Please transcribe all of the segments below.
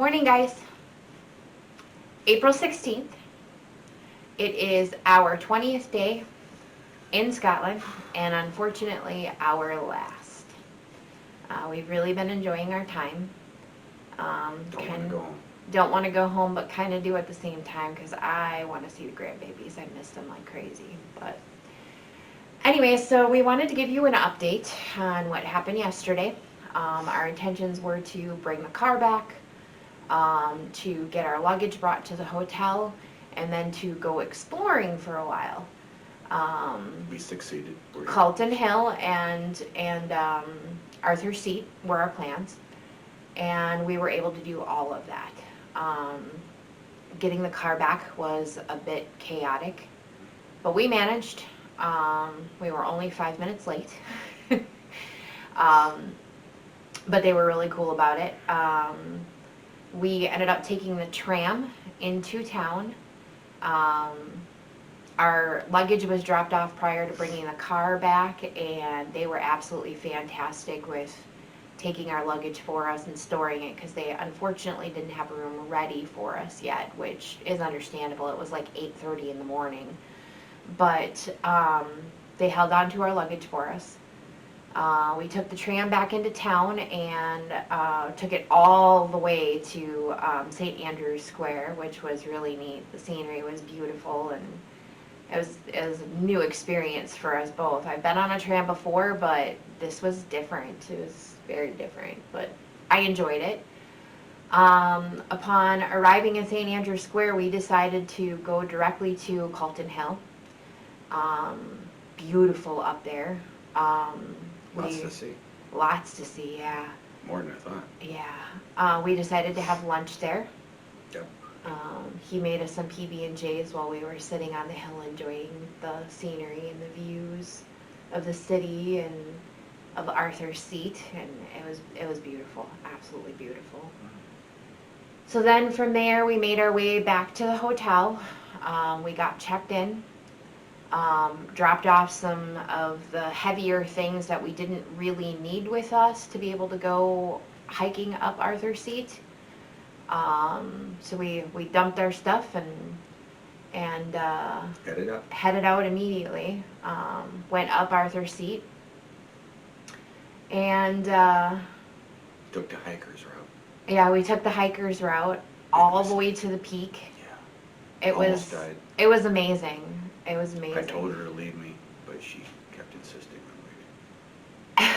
Morning, guys. April 16th. It is our 20th day in Scotland, and unfortunately, our last. We've really been enjoying our time. Don't want to go home, but kind of do at the same time because I want to see the grandbabies. I miss them like crazy. But anyway, so we wanted to give you an update on what happened yesterday. Our intentions were to bring the car back, to get our luggage brought to the hotel, and then to go exploring for a while. We succeeded. Calton Hill and Arthur's Seat were our plans, and we were able to do all of that. Getting the car back was a bit chaotic, but we managed. We were only 5 minutes late, but they were really cool about it. We ended up taking the tram into town. Our luggage was dropped off prior to bringing the car back, and they were absolutely fantastic with taking our luggage for us and storing it because they unfortunately didn't have a room ready for us yet, which is understandable. It was like 8:30 in the morning. But they held on to our luggage for us. We took the tram back into town and took it all the way to St. Andrew's Square, which was really neat. The scenery was beautiful, and it was a new experience for us both. I've been on a tram before, but this was different. It was very different, but I enjoyed it. Upon arriving in St. Andrew's Square, we decided to go directly to Calton Hill. Beautiful up there. Lots to see. Lots to see, yeah. More than I thought. Yeah. We decided to have lunch there. Yep. He made us some PB&Js while we were sitting on the hill enjoying the scenery and the views of the city and of Arthur's Seat, and it was beautiful, absolutely beautiful. So then from there we made our way back to the hotel. We got checked in, dropped off some of the heavier things that we didn't really need with us to be able to go hiking up Arthur's Seat. So we dumped our stuff and headed out immediately. Went up Arthur's Seat and took the hiker's route. Yeah, we took the hiker's route all the way to the peak. Yeah. Almost died. It was amazing. It was amazing. I told her to leave me, but she kept insisting on waiting.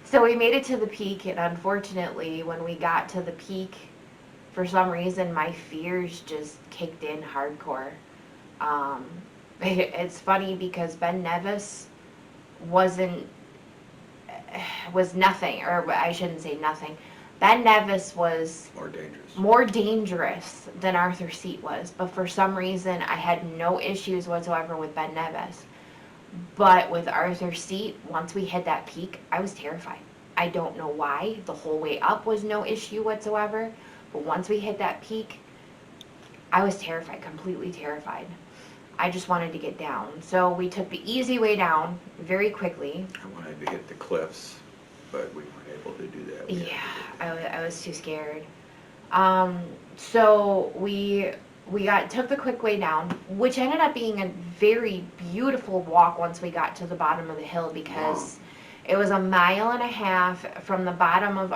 So we made it to the peak, and unfortunately, when we got to the peak, for some reason, my fears just kicked in hardcore. It's funny because Ben Nevis was nothing, or I shouldn't say nothing. Ben Nevis was more dangerous than Arthur's Seat was, but for some reason I had no issues whatsoever with Ben Nevis. But with Arthur's Seat, once we hit that peak, I was terrified. I don't know why. The whole way up was no issue whatsoever, but once we hit that peak, I was terrified, completely terrified. I just wanted to get down. So we took the easy way down very quickly. I wanted to hit the cliffs, but we weren't able to do that. I was too scared. So we took the quick way down, which ended up being a very beautiful walk once we got to the bottom of the hill, because it was 1.5 miles from the bottom of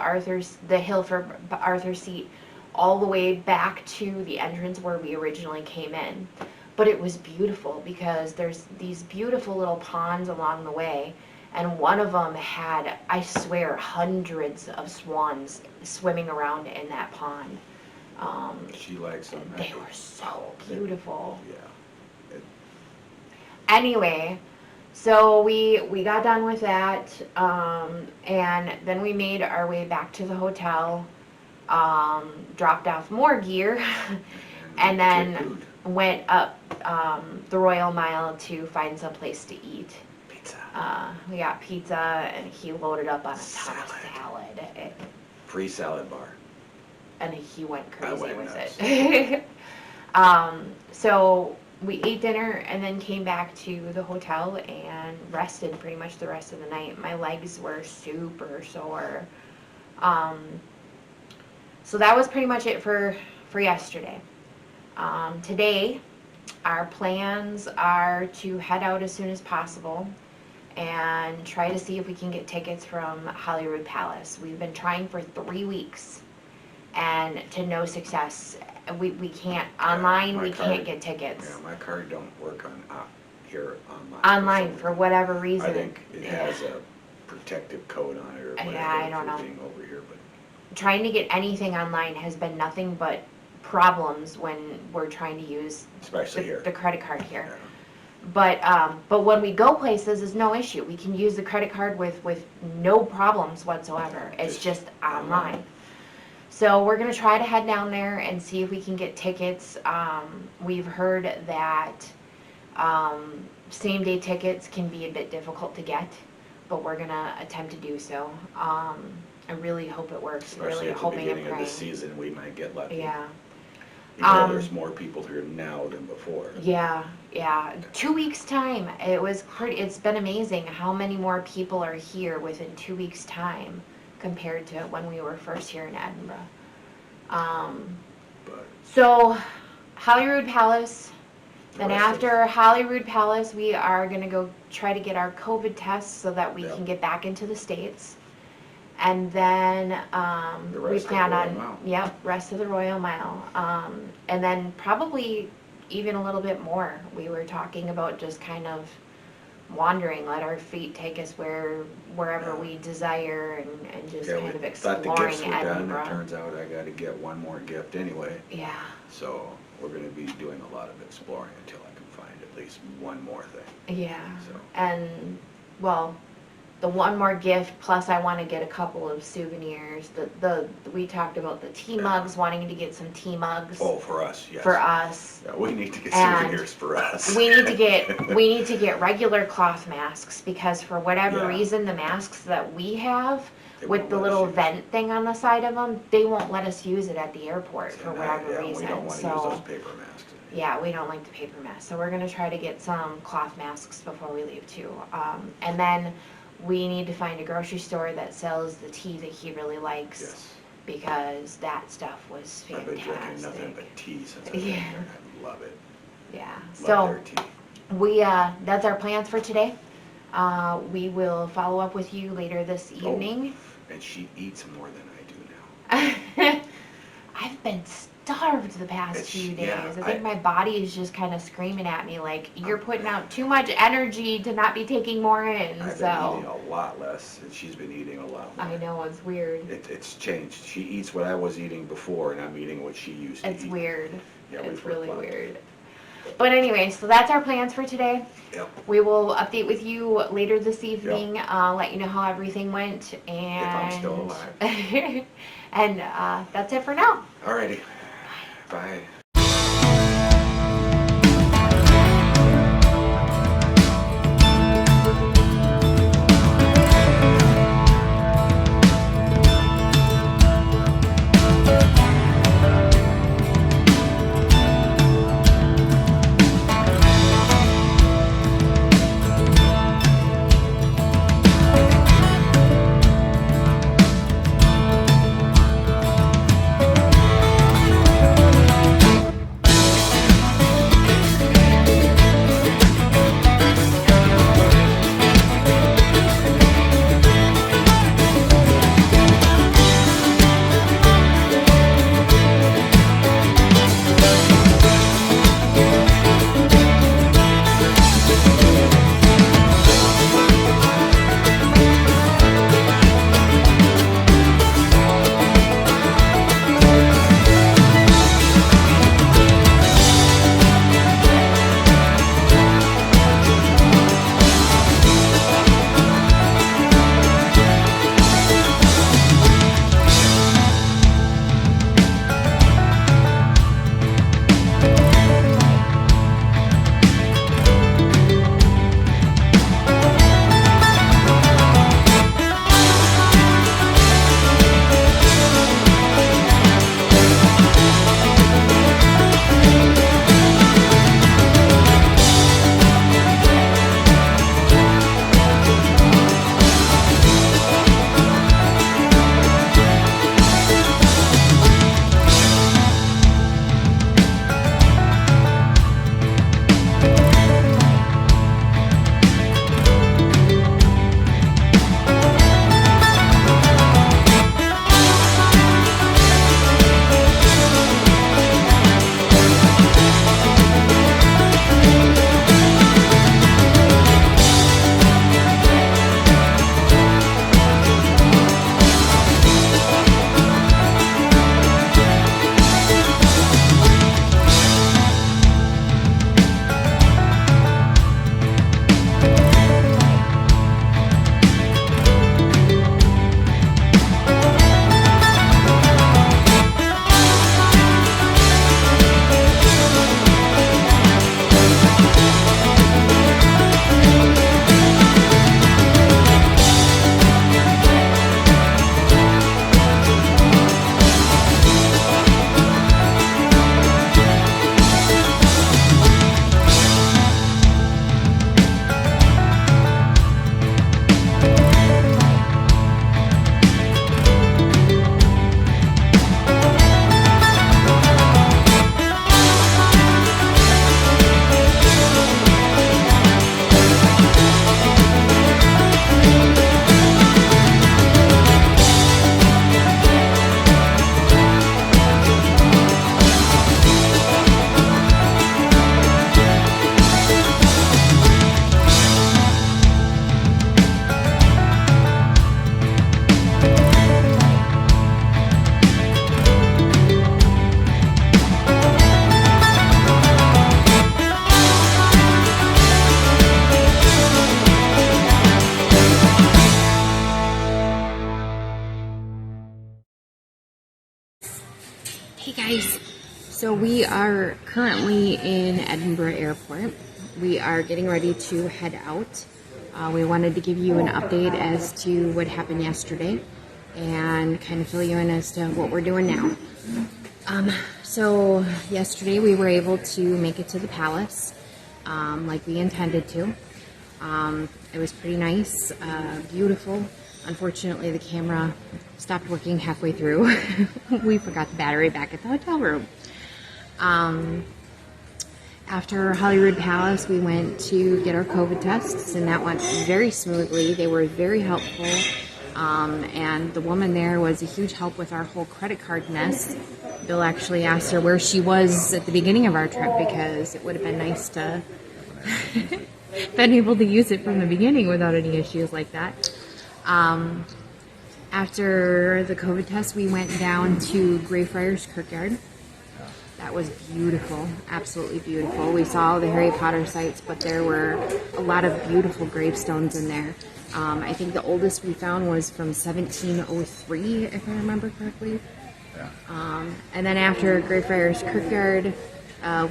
the hill for Arthur's Seat all the way back to the entrance where we originally came in. But it was beautiful because there's these beautiful little ponds along the way, and one of them had, I swear, hundreds of swans swimming around in that pond. She likes them. They were so beautiful. Yeah. Anyway, so we got done with that, and then we made our way back to the hotel, dropped off more gear, and then went up the Royal Mile to find some place to eat. Pizza. We got pizza, and he loaded up on a ton of salad. Free salad bar. And he went crazy with nuts. it. So we ate dinner and then came back to the hotel and rested pretty much the rest of the night. My legs were super sore. So that was pretty much it for yesterday. Today, our plans are to head out as soon as possible and try to see if we can get tickets from Holyrood Palace. We've been trying for 3 weeks and to no success. We can't, online, my we card- can't get tickets. Yeah, my card don't work on, here online. Online, some for reason. whatever reason. I think it has a protective code on it or whatever. Yeah, I don't for know. being over here, but Trying to get anything online has been nothing but problems when we're trying to use especially here. the credit card here. Yeah. But when we go places, it's no issue. We can use the credit card with no problems whatsoever. It's just online. So we're gonna try to head down there and see if we can get tickets. We've heard that same day tickets can be a bit difficult to get, but we're gonna attempt to do so. I really hope it works. Especially Really at the hoping and beginning of praying. the season, we might get lucky. Yeah. Even though there's more people here now than before. Yeah, yeah. 2 weeks time. It's been amazing how many more people are here within 2 weeks time compared to when we were first here in Edinburgh. But So Holyrood Palace. Then the rest of- after Holyrood Palace, we are gonna go try to get our COVID tests so that we Yep. can get back into the States. And then, The we rest of plan the Royal on, Mile. yep, rest of the Royal Mile. And then probably even a little bit more. We were talking about just kind of wandering, let our feet take us wherever Yeah. we desire and just Yeah, kind of we thought the exploring gifts were done. It Edinburgh. turns out I gotta get one more gift anyway. Yeah, So we're gonna be doing a lot of exploring until I can find at least one more thing. yeah. So. And, well, the one more gift, plus I want to get a couple of souvenirs. We talked about the tea Yeah. mugs, wanting to get some tea mugs Oh, for us, yes. for us. Yeah, we need to get And souvenirs for us. We need to get regular cloth masks because for whatever Yeah. reason, the masks that we have They with won't the let us little use vent thing on the side of them, they won't let us use it at the airport for And whatever yeah, reason. we don't wanna So use those paper masks. yeah, we don't like the paper mask, so we're gonna try to get some cloth masks before we leave too. And then we need to find a grocery store that sells the tea that he really likes. Yes. Because that stuff was I've been drinking nothing fantastic. but tea since I've been Yeah. here, and I love it. Yeah, Love their so tea. that's our plans for today. We will follow up with you later this evening. And she eats more than I do now. I've been starved the past It's- few days. yeah, I think I- my body is just kind of screaming at me like, you're putting out too much energy to not be taking more in, I've been so. eating a lot less, and she's been eating a lot more. I know, it's weird. It's changed. She eats what I was eating before, and I'm eating what she used to eat. It's weird. Yeah, It's we've really flip-flopped. weird. But anyway, so that's our plans for today. Yep. We will update with you later this evening, let you know how everything went, and. If I'm still alive. And that's it for now. Alrighty. Bye. Hey guys, so we are currently in Edinburgh Airport. We are getting ready to head out. We wanted to give you an update as to what happened yesterday and kind of fill you in as to what we're doing now. So yesterday we were able to make it to the palace like we intended to. It was pretty nice, beautiful. Unfortunately, the camera stopped working halfway through. We forgot the battery back at the hotel room. After Holyrood Palace, we went to get our COVID tests, and that went very smoothly. They were very helpful, and the woman there was a huge help with our whole credit card mess. Bill actually asked her where she was at the beginning of our trip because it would have been nice to been able to use it from the beginning without any issues like that. After the COVID test, we went down to Greyfriars Kirkyard. That was beautiful, absolutely beautiful. We saw all the Harry Potter sites, but there were a lot of beautiful gravestones in there. I think the oldest we found was from 1703, if I remember correctly. And then after Greyfriars Kirkyard,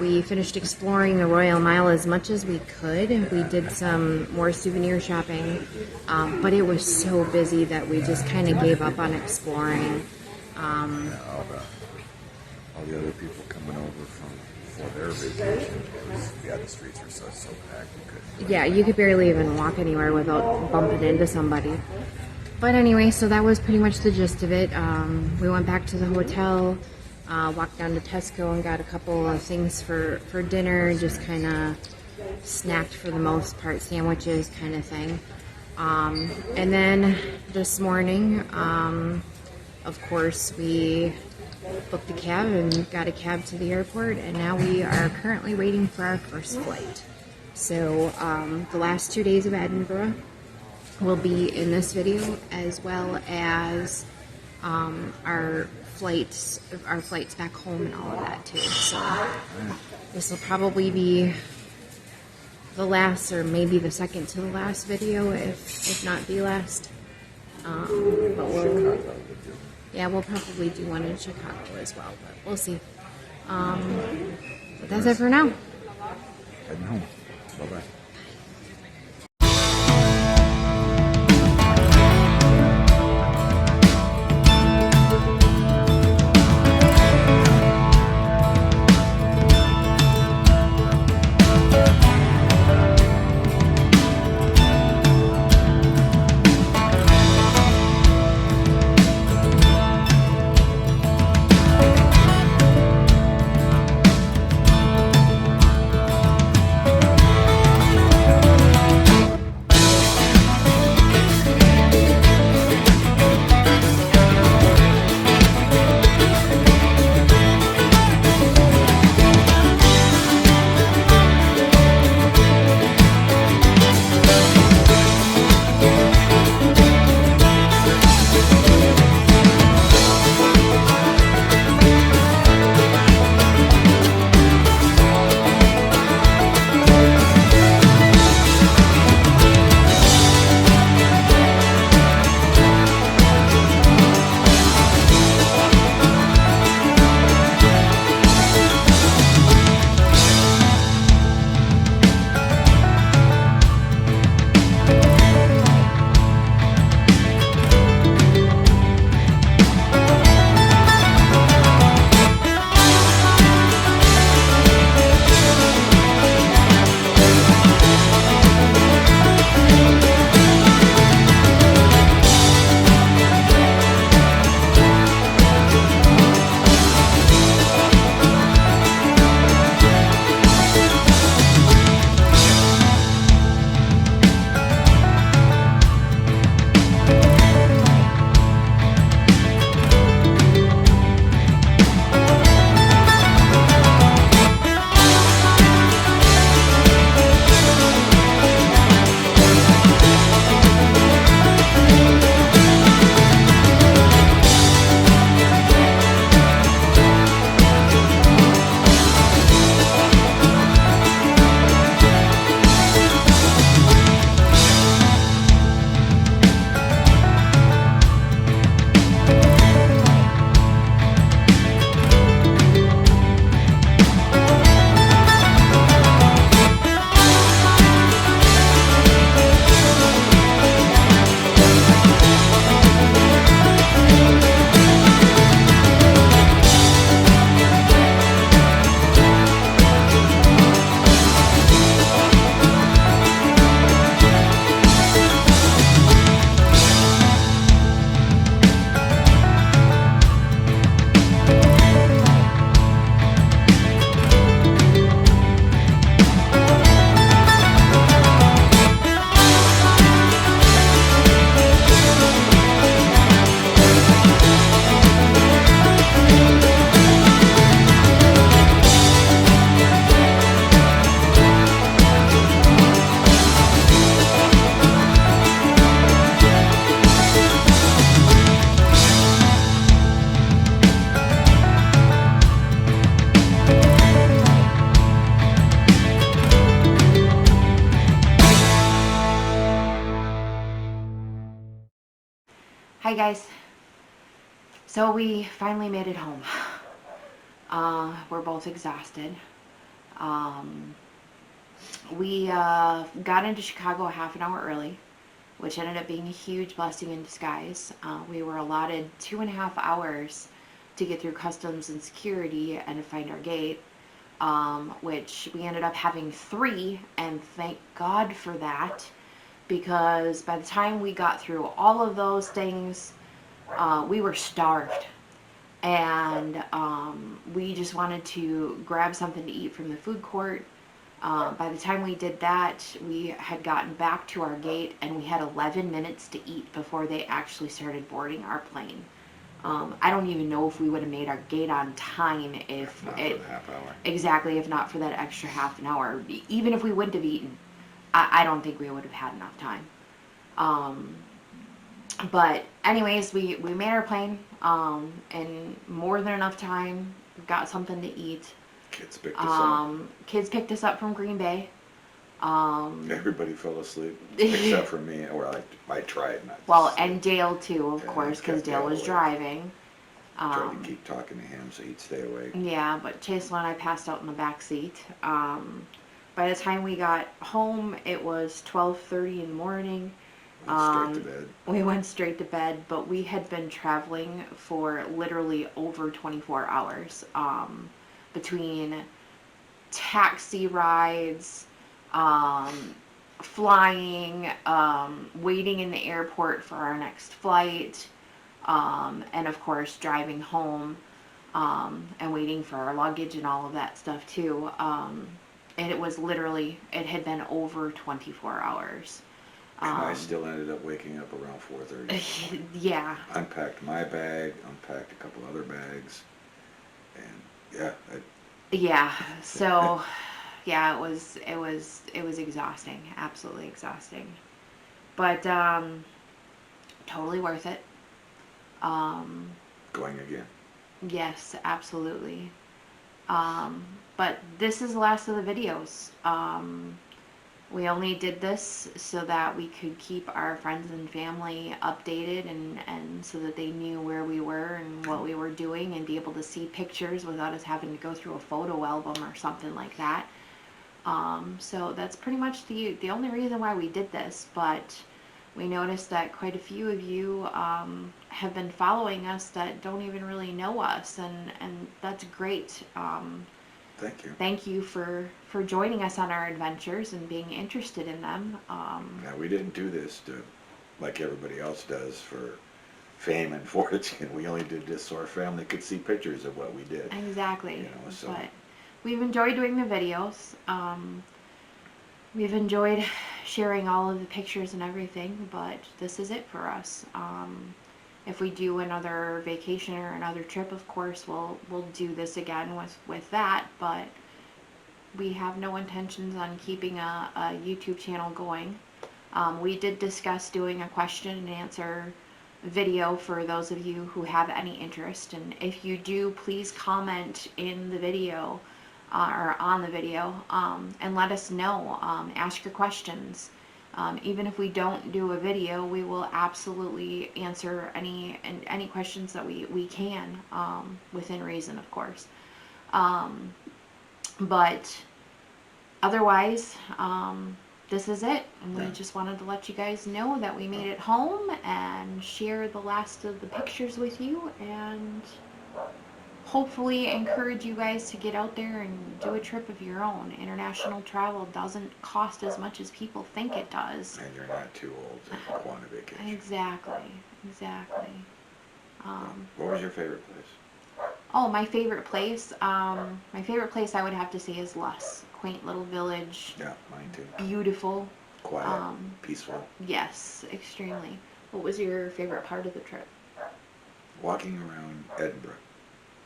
we finished exploring the Royal Mile as much as we could. We did some more souvenir shopping, but it was so busy that we just kind of gave up on exploring. All the other people coming over for their vacation, the streets were so packed you couldn't. Yeah, you could barely even walk anywhere without bumping into somebody. But anyway, so that was pretty much the gist of it. We went back to the hotel. Walked down to Tesco and got a couple of things for dinner, just kind of snacked for the most part, sandwiches kind of thing. And then this morning, of course, we booked a cab and got a cab to the airport, and now we are currently waiting for our first flight. So the last 2 days of Edinburgh will be in this video, as well as our flights back home and all of that too. So this will probably be the last, or maybe the second to the last video, if not the last. But we'll probably do one in Chicago as well, but we'll see. But that's it for now. Heading home. Bye-bye. Hi guys. So we finally made it home. We're both exhausted. We got into Chicago a half an hour early, which ended up being a huge blessing in disguise. We were allotted 2.5 hours to get through customs and security and to find our gate, which we ended up having 3, and thank God for that, because by the time we got through all of those things, we were starved. And we just wanted to grab something to eat from the food court. By the time we did that, we had gotten back to our gate, and we had 11 minutes to eat before they actually started boarding our plane. I don't even know if we would have made our gate on time if Not it, for the half hour. exactly, if not for that extra half an hour. Even if we wouldn't have eaten, I don't think we would have had enough time. But anyways, we made our plane in more than enough time. Got something to eat. Kids picked us up. Kids picked us up from Green Bay. Everybody fell asleep except for me. Or I tried not to Well, sleep. and Dale too, of Yeah, course, because kept Dale Dale was awake. driving. Tried to keep talking to him so he'd stay awake. Yeah, but Chase and I passed out in the back seat. By the time we got home, it was 12:30 in the morning. Went straight to bed. We went straight to bed, but we had been traveling for literally over 24 hours, between taxi rides, flying, waiting in the airport for our next flight, and of course driving home, and waiting for our luggage and all of that stuff too. And it was literally, it had been over 24 hours. And I still ended up waking up around 4:30. Yeah. Unpacked my bag, unpacked a couple other bags, and yeah, Yeah. So, yeah, it was exhausting, absolutely exhausting, but totally worth it. going again. Yes, absolutely. But this is the last of the videos. We only did this so that we could keep our friends and family updated, and so that they knew where we were and what we were doing, and be able to see pictures without us having to go through a photo album or something like that. So that's pretty much the only reason why we did this, but we noticed that quite a few of you have been following us that don't even really know us, and that's great. Thank you. Thank you for joining us on our adventures and being interested in them. Now, we didn't do this to, like everybody else does, for fame and fortune. We only did this so our family could see pictures of what we did. Exactly. You know, so But we've enjoyed doing the videos. We've enjoyed sharing all of the pictures and everything, but this is it for us. If we do another vacation or another trip, of course, we'll do this again with that, but we have no intentions on keeping a YouTube channel going. We did discuss doing a question and answer video for those of you who have any interest, and if you do, please comment in the video or on the video, and let us know. Ask your questions. Even if we don't do a video, we will absolutely answer any questions that we can, within reason, of course. But otherwise, this is it. And we just wanted to let you guys know that we made it home and share the last of the pictures with you, and hopefully encourage you guys to get out there and do a trip of your own. International travel doesn't cost as much as people think it does. and you're not too old to go on a vacation. Exactly. What was your favorite place? Oh, my favorite place. My favorite place I would have to say is Luss. Quaint little village. Yeah, mine too. Beautiful. Quiet, peaceful. Yes, extremely. What was your favorite part of the trip? Walking around Edinburgh.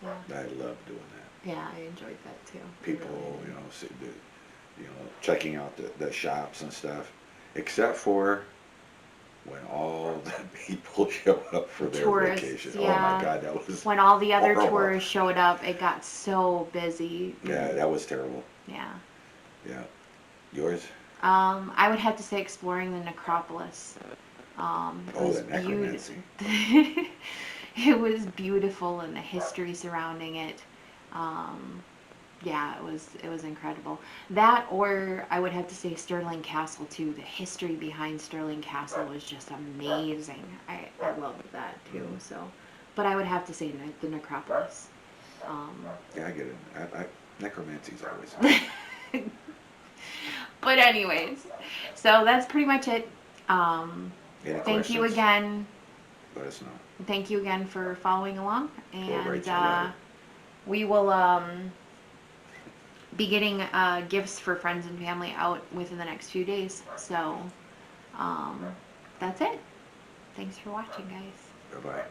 Yeah. I love doing that. Yeah, I enjoyed that too. People, checking out the shops and stuff, except for when all the people show up for their Tourists, vacation. yeah. Oh my God, that was When all the other horrible. tourists showed up, it got so busy. Yeah, that was terrible. Yeah. Yeah. Yours? I would have to say exploring the necropolis. It Oh, was the necromancy. it was beautiful, and the history surrounding it. Yeah, it was incredible. That, or I would have to say Stirling Castle too. The history behind Stirling Castle was just amazing. I loved that too. So, but I would have to say the necropolis. Yeah, I get it. Necromancy's always fun. But anyways, so that's pretty much it. Any Thank you questions? again. Let us know. Thank you again for following along, We'll write and you a letter. we will be getting gifts for friends and family out within the next few days. So that's it. Thanks for watching, guys. Bye-bye.